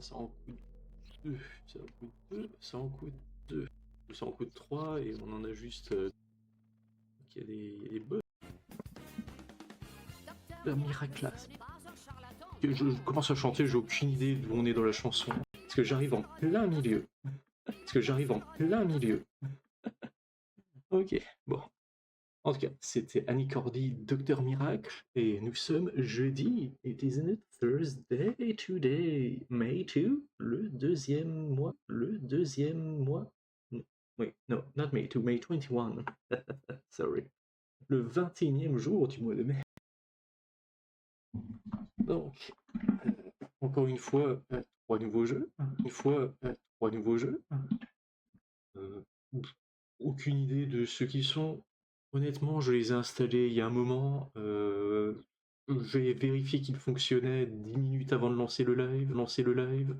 Ça en coûte 2, ça en coûte 2, ça en coûte 2, ça en coûte 3 et on en a juste... il y a des bugs. La Miraclass. Je commence à chanter, j'ai aucune idée d'où on est dans la chanson. Parce que j'arrive en plein milieu. Ok, bon. En tout cas, c'était Annie Cordy, Docteur Miracle, et nous sommes jeudi. It isn't it Thursday today, May 2, le deuxième mois. Wait, no, not May 2, May 21. Sorry. Le 21e jour du mois de mai. Donc, encore une fois, 3 nouveaux jeux. Aucune idée de ce qu'ils sont. Honnêtement, je les ai installés il y a un moment. J'ai vérifié qu'ils fonctionnaient 10 minutes avant de lancer le live.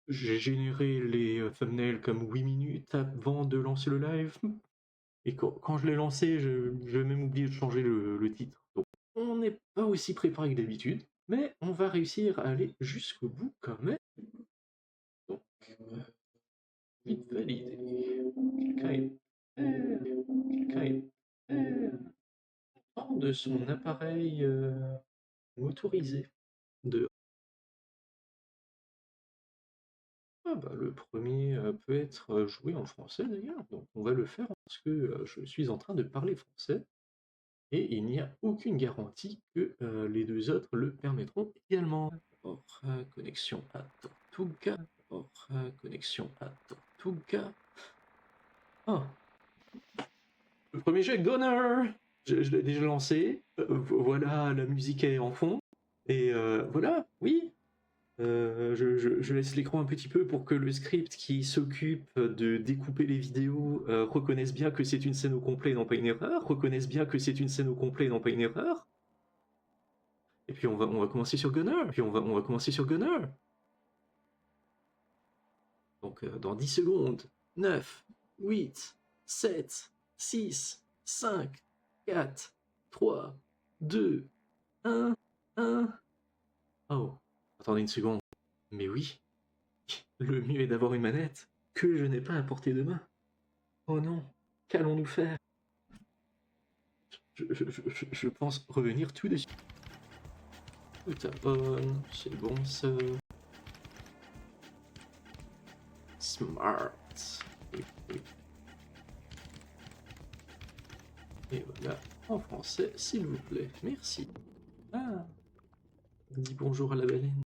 J'ai généré les thumbnails comme 8 minutes avant de lancer le live. Et quand je l'ai lancé, j'ai même oublié de changer le titre. Donc, on n'est pas aussi préparé que d'habitude, mais on va réussir à aller jusqu'au bout quand même. Donc, vite validé. Quelqu'un est hors de son appareil motorisé. Ah bah, le premier peut être joué en français d'ailleurs, donc on va le faire parce que je suis en train de parler français et il n'y a aucune garantie que les deux autres le permettront également. Connexion à Tortuga. Connexion à Tortuga. Oh. Le premier jeu, Gunner. Je l'ai déjà lancé. Voilà, la musique est en fond. Et voilà, oui. Je laisse l'écran un petit peu pour que le script qui s'occupe de découper les vidéos reconnaisse bien que c'est une scène au complet et non pas une erreur. Et puis on va commencer sur Gunner. Donc dans 10 secondes, 9, 8, 7, 6, 5, 4, 3, 2, 1. Oh, attendez une seconde. Mais oui, le mieux est d'avoir une manette que je n'ai pas à portée de main. Oh non, qu'allons-nous faire? Je pense revenir tout de suite. Tout à on, c'est bon ça. Smart. Et voilà, en français, s'il vous plaît. Merci. Ah, dis bonjour à la baleine.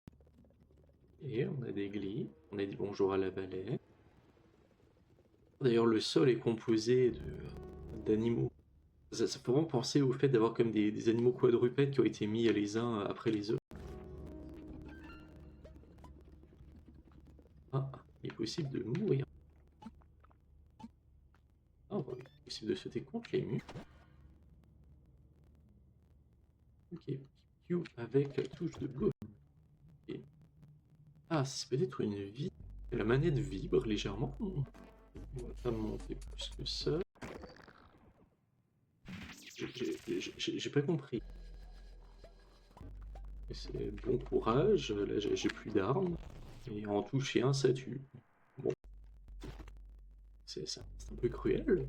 Et on a des glis. On a dit bonjour à la baleine. D'ailleurs, le sol est composé d'animaux. Ça fait vraiment penser au fait d'avoir comme des animaux quadrupèdes qui ont été mis les uns après les autres. Ah, il est possible de mourir. Ah, bah, il est possible de sauter contre les murs. Ok, Q avec la touche de gauche. Okay. Ah, c'est peut-être une vie. La manette vibre légèrement. On va pas monter plus que ça. J'ai pas compris. C'est bon courage, là j'ai plus d'armes. Et en toucher un, ça tue. Bon. C'est un peu cruel.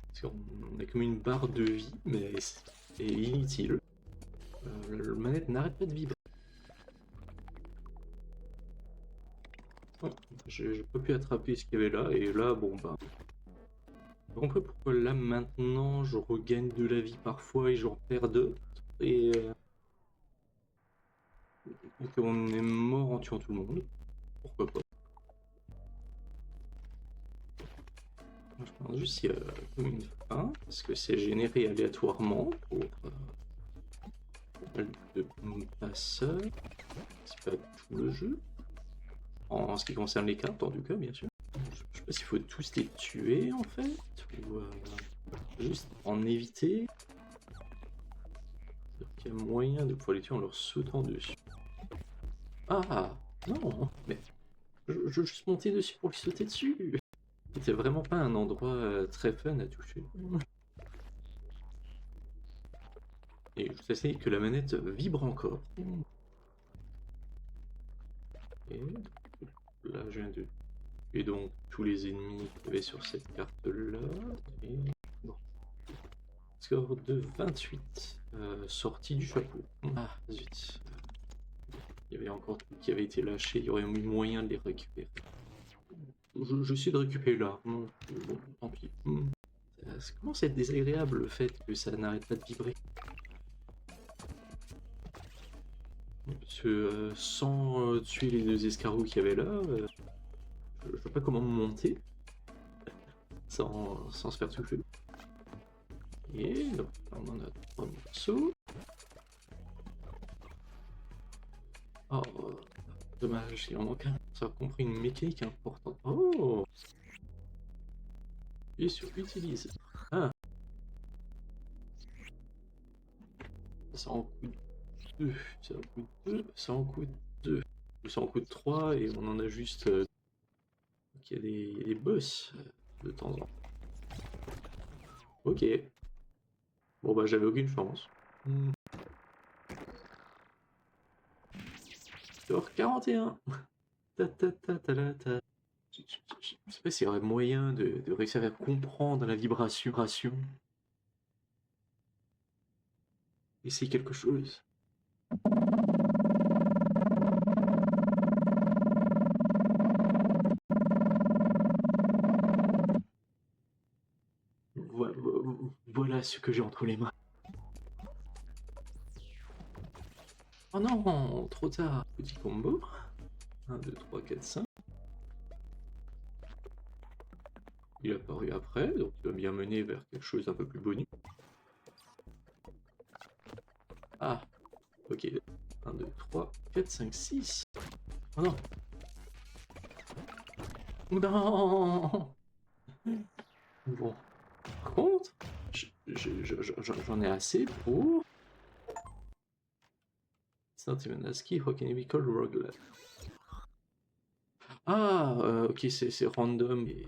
Parce qu'on a comme une barre de vie, mais c'est inutile. La manette n'arrête pas de vibrer. Oh, j'ai pas pu attraper ce qu'il y avait là, et là, bon bah... Je comprends pourquoi là, maintenant, je regagne de la vie parfois et j'en perds d'autres. Et... on est mort en tuant tout le monde. Pourquoi pas. Je pense juste s'il y a comme une fin, parce que c'est généré aléatoirement pour de passeurs. C'est pas tout le jeu. En ce qui concerne les cartes, en tout cas, bien sûr. Je sais pas s'il faut tous les tuer en fait, ou juste en éviter. Il y a moyen de pouvoir les tuer en leur sautant dessus. Ah non, mais je juste monter dessus pour lui sauter dessus. C'était vraiment pas un endroit très fun à toucher. Et je sais que la manette vibre encore. Et là, je viens de tuer donc tous les ennemis qu'il y avait sur cette carte-là. Et bon. Score de 28. Sortie du chapeau. Ah, zut. Il y avait encore tout qui avait été lâché, il y aurait eu moyen de les récupérer. J'essaie de récupérer l'arme. Bon, tant pis. Ça commence à être désagréable le fait que ça n'arrête pas de vibrer. Parce que sans tuer les 2 escargots qu'il y avait là, je sais pas comment monter sans se faire toucher. Et donc on en a 3 morceaux. Oh, dommage, il en manque un. Ça a compris une mécanique importante. Oh! Et sur utilise. Ah! Ça en coûte 2, ça en coûte 2, ça en coûte 2. Ça en coûte 3 et on en a juste... il y a des boss de temps en temps. Ok. Bon bah j'avais aucune chance. Score 41. Ta ta ta ta ta ta. Je sais pas s'il y aurait moyen de réussir à comprendre la vibration. Essayer quelque chose. Voilà ce que j'ai entre les mains. Oh non, trop tard. Petit combo. 1, 2, 3, 4, 5. Il est apparu après, donc il va bien mener vers quelque chose d'un peu plus bonus. Ah, ok. 1, 2, 3, 4, 5, 6. Oh non. Non. Bon. Par contre, j'en ai assez pour... Steven Rock'n'Bical Roguelite. Ah, ok, c'est random. Et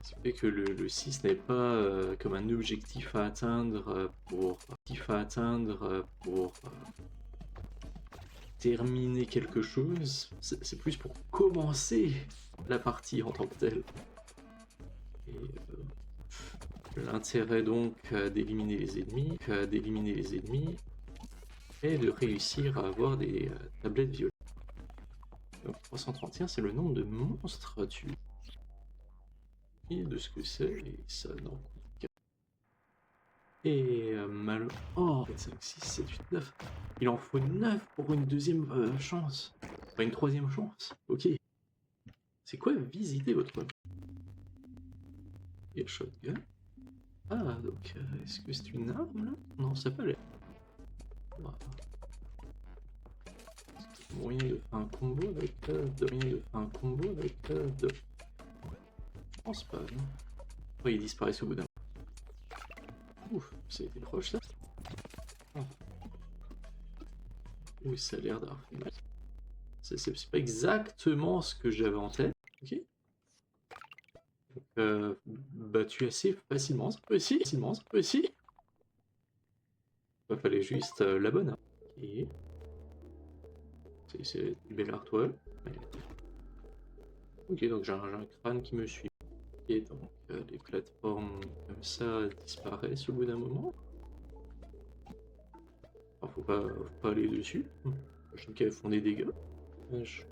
ça fait que le 6 n'est pas comme un objectif à atteindre pour terminer quelque chose. C'est plus pour commencer la partie en tant que telle. Et l'intérêt donc d'éliminer les ennemis, est de réussir à avoir des tablettes violettes. Donc 331, c'est le nombre de monstres tués. Et de ce que c'est, et ça n'en coûte qu'un. Et mal... Oh 4, 5, 6, 7, 8, 9. Il en faut 9 pour une deuxième chance. Enfin, une troisième chance. Ok. C'est quoi visiter votre... Et le shotgun. Ah, donc, est-ce que c'est une arme, là? Non, ça peut l'air. Wow. Moyen de faire un combo avec de... Je pense pas, non. Oh, ils disparaissent au bout d'un... Ouf, ça a été proche, ça. Oh. Oui, ça a l'air d'avoir fait mal. C'est pas exactement ce que j'avais en tête. Ok. Battu assez facilement, ça peut aussi. Il fallait juste la bonne. Ok. C'est une belle artoile. Ok, donc j'ai un crâne qui me suit. Et donc les plateformes comme ça disparaissent au bout d'un moment. Alors, faut pas aller dessus. Je qu'elles font des dégâts. J'ai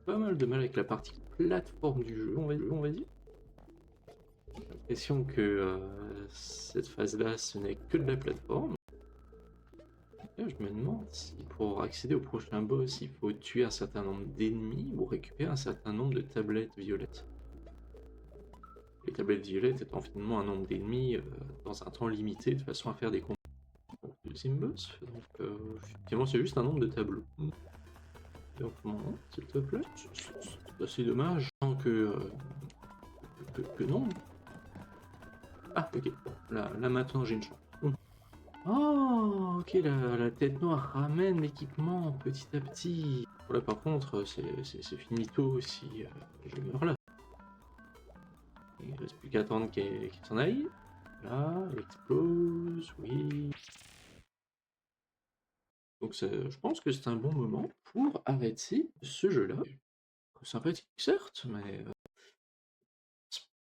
pas mal de mal avec la partie plateforme du jeu, on va dire. J'ai l'impression que cette phase-là, ce n'est que de la plateforme. Là, je me demande si pour accéder au prochain boss, il faut tuer un certain nombre d'ennemis ou récupérer un certain nombre de tablettes violettes. Les tablettes violettes étant finalement un nombre d'ennemis dans un temps limité de façon à faire des combos. Donc, deuxième boss, donc effectivement c'est juste un nombre de tableaux. Donc s'il te plaît, c'est assez dommage tant que non. Ah ok, bon, là maintenant j'ai une chance. Oh ok, la tête noire ramène l'équipement petit à petit. Là par contre c'est finito si je meurs là. Il ne reste plus qu'à attendre qu'il s'en aille. Là, il explose, oui. Donc je pense que c'est un bon moment pour arrêter ce jeu-là. Sympathique certes, mais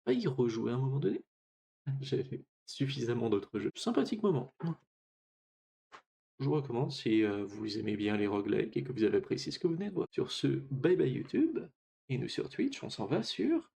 pas y rejouer à un moment donné. J'ai suffisamment d'autres jeux. Sympathique moment. Je vous recommande si vous aimez bien les roguelikes et que vous avez apprécié ce que vous venez de voir. Sur ce, bye bye YouTube, et nous sur Twitch, on s'en va sur